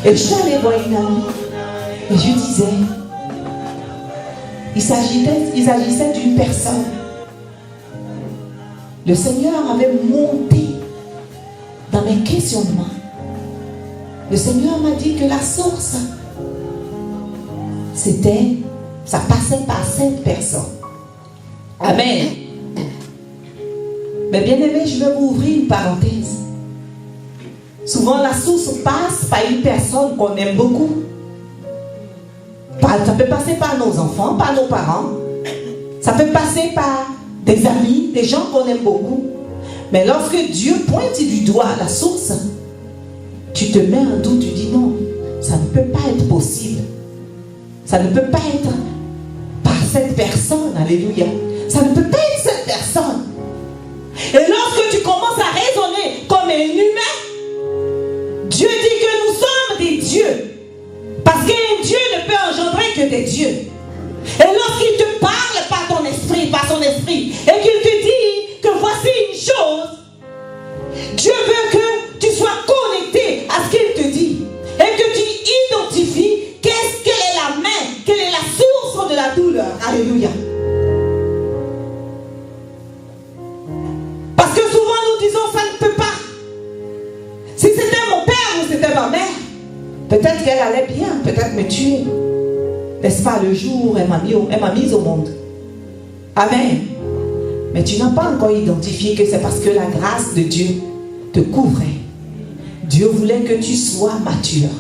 Et j'allais voir une amie et je disais, il s'agissait d'une personne. Le Seigneur avait monté dans mes questionnements. Le Seigneur m'a dit que la source, ça passait par cette personne. Amen. Mais bien aimé, je vais vous ouvrir une parenthèse. Souvent, la source passe par une personne qu'on aime beaucoup. Ça peut passer par nos enfants, par nos parents. Ça peut passer par des amis, des gens qu'on aime beaucoup. Mais lorsque Dieu pointe du doigt la source, tu te mets en doute, tu dis non, ça ne peut pas être possible. Ça ne peut pas être par cette personne, alléluia. Ça ne peut pas être cette personne. Et lorsque tu commences à raisonner comme un humain, Dieu dit que nous sommes des dieux. Parce qu'un Dieu ne peut engendrer que des dieux. Et lorsqu'il te parle par ton esprit, par son esprit, et qu'il te dit que voici une chose, Dieu veut que tu sois connecté à ce qu'il te dit. Et que tu identifies quelle est la main, quelle est la source de la douleur. Alléluia. Parce que souvent nous disons ça ne peut pas. Si c'était mon père ou c'était ma mère, peut-être qu'elle allait bien, peut-être me tuer. N'est-ce pas, le jour où elle m'a mise au monde. Amen. Mais tu n'as pas encore identifié que c'est parce que la grâce de Dieu te couvrait. Dieu voulait que tu sois mature.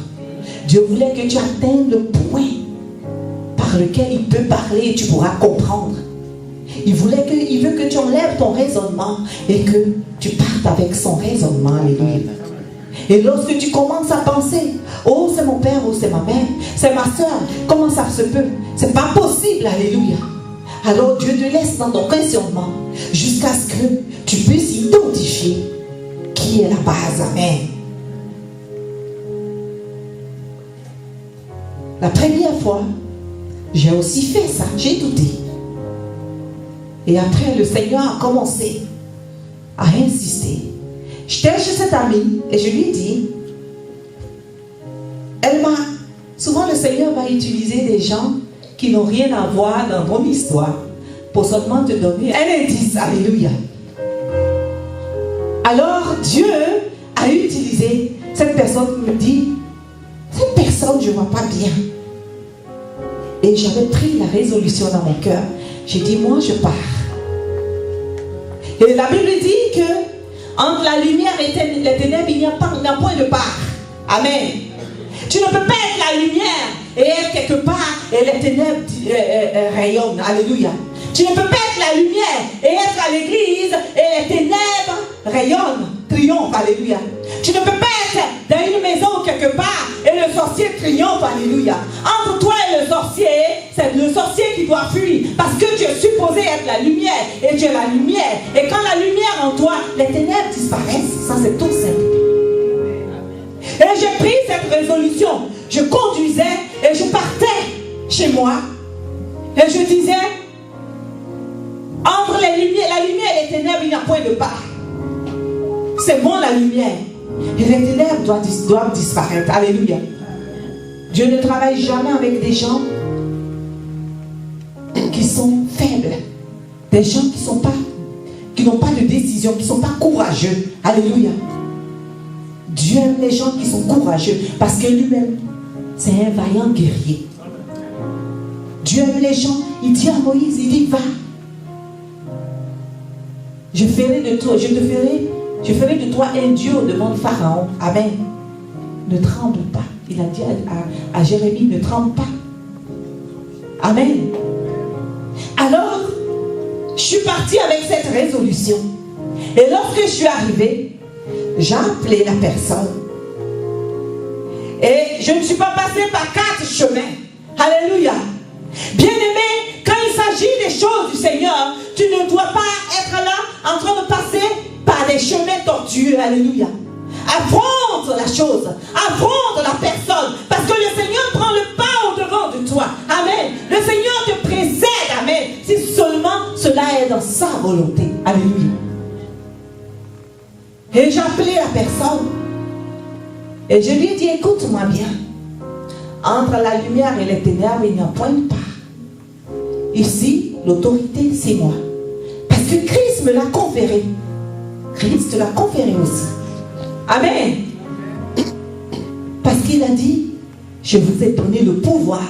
Dieu voulait que tu atteignes le point par lequel il peut parler et tu pourras comprendre. Il veut que tu enlèves ton raisonnement et que tu partes avec son raisonnement. Alléluia. Et lorsque tu commences à penser, oh c'est mon père, oh c'est ma mère, c'est ma soeur, comment ça se peut? C'est pas possible, alléluia. Alors Dieu te laisse dans ton questionnement jusqu'à ce que tu puisses identifier qui est la base. Amen. La première fois, j'ai aussi fait ça, j'ai douté. Et après, le Seigneur a commencé à insister. J'étais chez cette amie et je lui ai dit, souvent le Seigneur va utiliser des gens qui n'ont rien à voir dans ton histoire pour seulement te donner un indice. Alléluia. Alors Dieu a utilisé cette personne qui me dit, cette personne je ne vois pas bien. Et j'avais pris la résolution dans mon cœur. J'ai dit, moi je pars. Et la Bible dit que entre la lumière et les ténèbres, il n'y a point de part. Amen. Tu ne peux pas être la lumière et être quelque part et les ténèbres rayonnent. Alléluia. Tu ne peux pas être la lumière et être à l'église et les ténèbres rayonnent, triomphent. Alléluia. Tu ne peux pas être dans une maison quelque part et le sorcier triomphe. Alléluia. Entre toi et le sorcier, c'est le sorcier qui doit fuir parce que tu es supposé être la lumière et tu es la lumière. Et quand la lumière en toi, les ténèbres disparaissent. Ça, c'est tout simple. Et j'ai pris cette résolution. Je conduisais et je partais chez moi. Et je disais, entre la lumière et les ténèbres, il n'y a point de part. C'est moi la lumière. Et les ténèbres doivent disparaître. Alléluia. Dieu ne travaille jamais avec des gens qui sont faibles. Des gens qui n'ont pas de décision, qui ne sont pas courageux. Alléluia. Dieu aime les gens qui sont courageux parce que lui-même, c'est un vaillant guerrier. Dieu aime les gens. Il dit à Moïse, il dit, va. Je ferai de toi un Dieu devant le Pharaon. Amen. Ne tremble pas. Il a dit à Jérémie, ne tremble pas. Amen. Alors, je suis partie avec cette résolution. Et lorsque je suis arrivée, j'ai appelé la personne. Et je ne suis pas passé par 4 chemins. Alléluia. Bien-aimé, quand il s'agit des choses du Seigneur, tu ne dois pas être là en train de passer par des chemins tortueux. Alléluia. Affronte la chose, affronte la personne, parce que le Seigneur prend le pas au-devant de toi. Amen. Le Seigneur te précède. Amen. Si seulement cela est dans sa volonté. Alléluia. Et j'ai appelé la personne. Et je lui ai dit, écoute-moi bien. Entre la lumière et les ténèbres, il n'y a point de part. Ici, l'autorité, c'est moi. Parce que Christ me l'a conféré. Christ te l'a conféré aussi. Amen. Parce qu'il a dit, je vous ai donné le pouvoir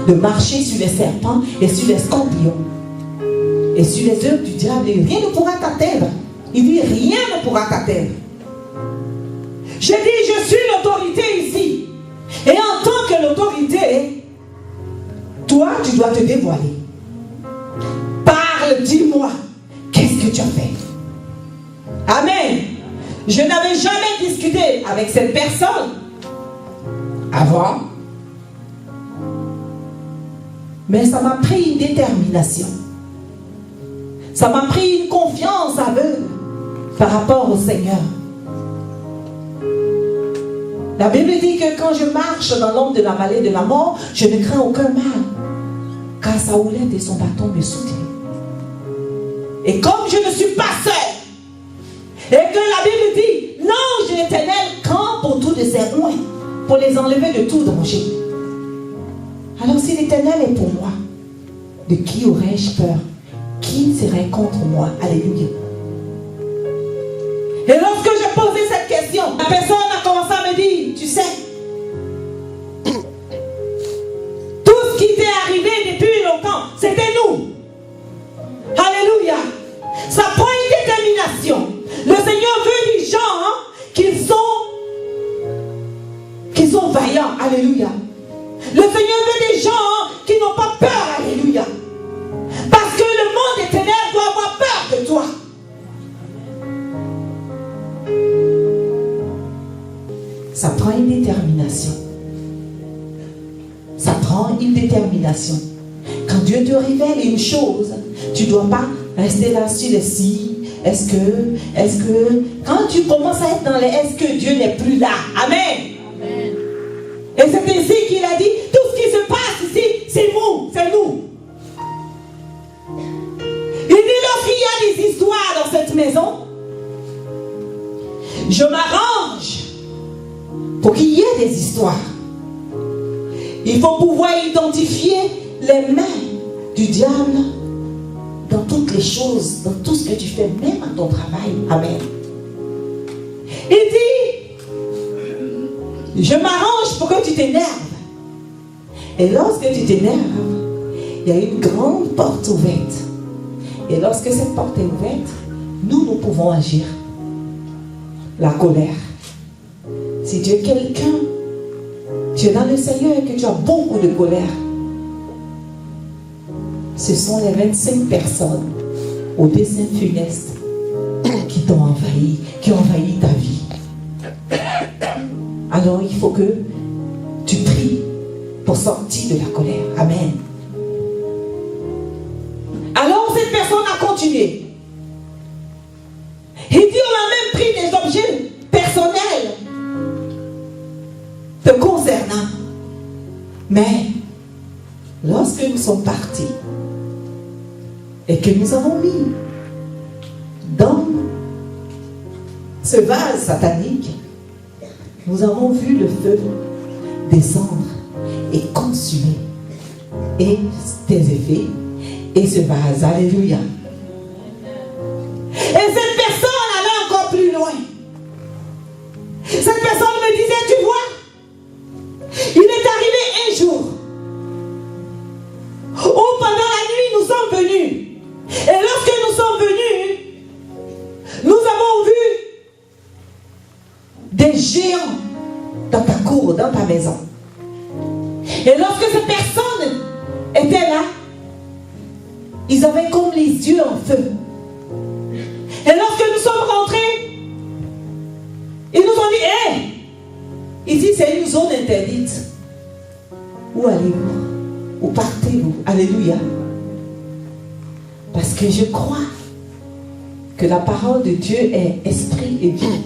de marcher sur les serpents et sur les scorpions. Et sur les œuvres du diable, et rien ne pourra t'atteindre. Il dit, rien ne pourra t'atteindre. J'ai dit, je suis l'autorité ici. Et en tant que l'autorité, toi, tu dois te dévoiler. Parle, dis-moi, qu'est-ce que tu as fait? Amen. Je n'avais jamais discuté avec cette personne avant. Mais ça m'a pris une détermination. Ça m'a pris une confiance aveugle par rapport au Seigneur. La Bible dit que quand je marche dans l'ombre de la vallée de la mort, je ne crains aucun mal, car sa houlette et son bâton me soutiennent. Et comme je ne suis pas seul, et que la Bible dit, l'ange de l'Éternel campe autour de ses oins pour les enlever de tout danger. Alors si l'Éternel est pour moi, de qui aurais-je peur? Qui serait contre moi? Alléluia. Et lorsque j'ai posé cette question, la personne a commencé à me dire, tu sais, tout ce qui t'est arrivé depuis longtemps, c'était nous. Alléluia. Ça prend une détermination. Le Seigneur veut des gens qui sont vaillants. Alléluia. Le Seigneur veut des gens qui n'ont pas peur. Alléluia. Parce que le monde éternel doit avoir peur de toi. Ça prend une détermination. Ça prend une détermination. Quand Dieu te révèle une chose, tu ne dois pas rester là sur les si. Est-ce que, quand tu commences à être dans les est-ce que Dieu n'est plus là. Amen. Amen. Et c'est ainsi qu'il a dit, tout ce qui se passe ici, c'est nous. Il dit, lorsqu'il y a des histoires dans cette maison, je m'arrange pour qu'il y ait des histoires. Il faut pouvoir identifier les mains du diable dans toutes les choses, dans tout ce que tu fais, même à ton travail. Amen. Il dit, je m'arrange pour que tu t'énerves. Et lorsque tu t'énerves, il y a une grande porte ouverte. Et lorsque cette porte est ouverte, nous pouvons agir. La colère. Si tu es quelqu'un, tu es dans le Seigneur et que tu as beaucoup de colère, ce sont les 25 personnes au dessein funeste qui t'ont envahi, qui ont envahi ta vie. Alors il faut que tu pries pour sortir de la colère. Amen. Alors cette personne a continué. Il dit, on a même pris des objets personnels te concernant. Mais lorsque nous sommes partis et que nous avons mis dans ce vase satanique, nous avons vu le feu descendre et consumer et tes effets et ce vase. Alléluia. Et cette personne allait encore plus loin. Cette personne me disait, tu vois, il est arrivé un jour où pendant la nuit nous sommes venus. Et lorsque nous sommes venus, nous avons vu des géants dans ta cour, dans ta maison. Et lorsque ces personnes étaient là, ils avaient comme les yeux en feu. Et lorsque nous sommes rentrés, ils nous ont dit, hé, Ici, c'est une zone interdite. Où allez-vous? Où partez-vous? Alléluia. Parce que je crois que la parole de Dieu est esprit et vie.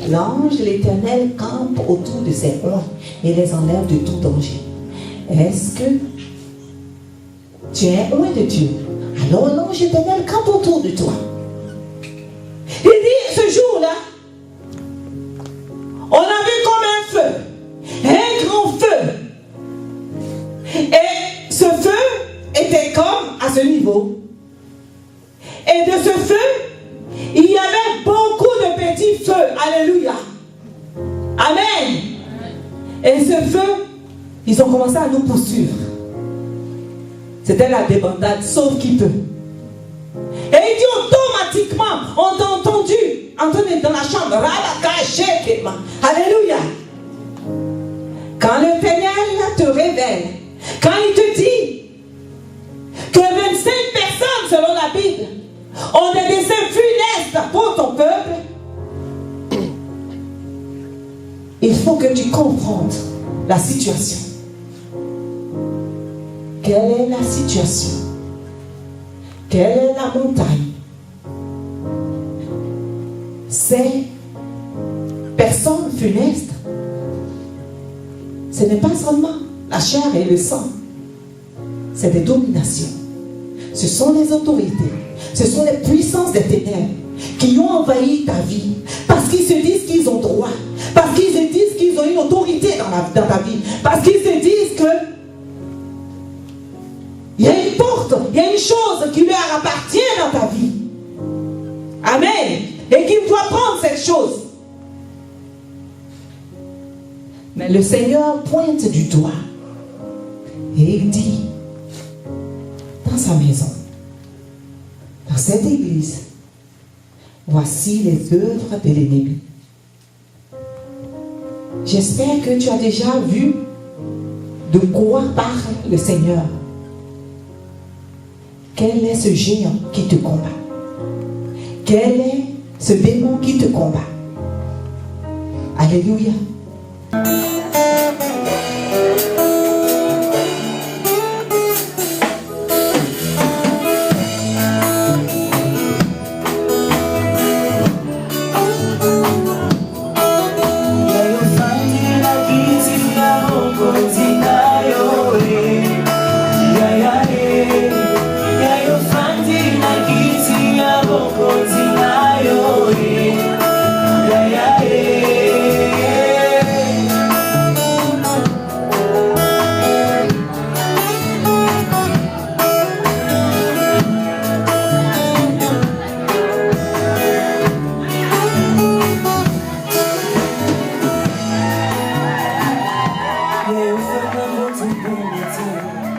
L'ange de l'Éternel campe autour de ses oins et les enlève de tout danger. Est-ce que tu es un oint de Dieu? Alors l'ange éternel campe autour de toi. Il dit, ce jour-là, on a vu comme un feu, un grand feu. Et ce feu était comme à ce niveau. Et de ce feu, il y avait beaucoup de petits feux. Alléluia. Amen. Et ce feu, ils ont commencé à nous poursuivre. C'était la débandade, sauf qui peut. Et il dit automatiquement, on t'a entendu, entendez dans la chambre, alléluia. Quand l'Éternel te révèle, quand il te dit que 25 personnes, selon la Bible, ont des desseins funestes pour ton peuple, il faut que tu comprendes la situation. Quelle est la situation? Quelle est la montagne? Ces personnes funestes, ce n'est pas seulement la chair et le sang, c'est des dominations. Ce sont les autorités, ce sont les puissances des ténèbres qui ont envahi ta vie parce qu'ils se disent qu'ils ont droit, parce qu'ils se disent qu'ils ont une autorité dans ta vie, parce qu'ils se disent que il y a une porte, il y a une chose qui leur appartient dans ta vie. Amen. Et qu'il doit prendre cette chose. Mais le Seigneur pointe du doigt et il dit dans sa maison, dans cette église, voici les œuvres de l'ennemi. J'espère que tu as déjà vu de quoi parle le Seigneur. Quel est ce géant qui te combat? Quel est ce démon qui te combat? Alléluia. Eu fui na moto bonita.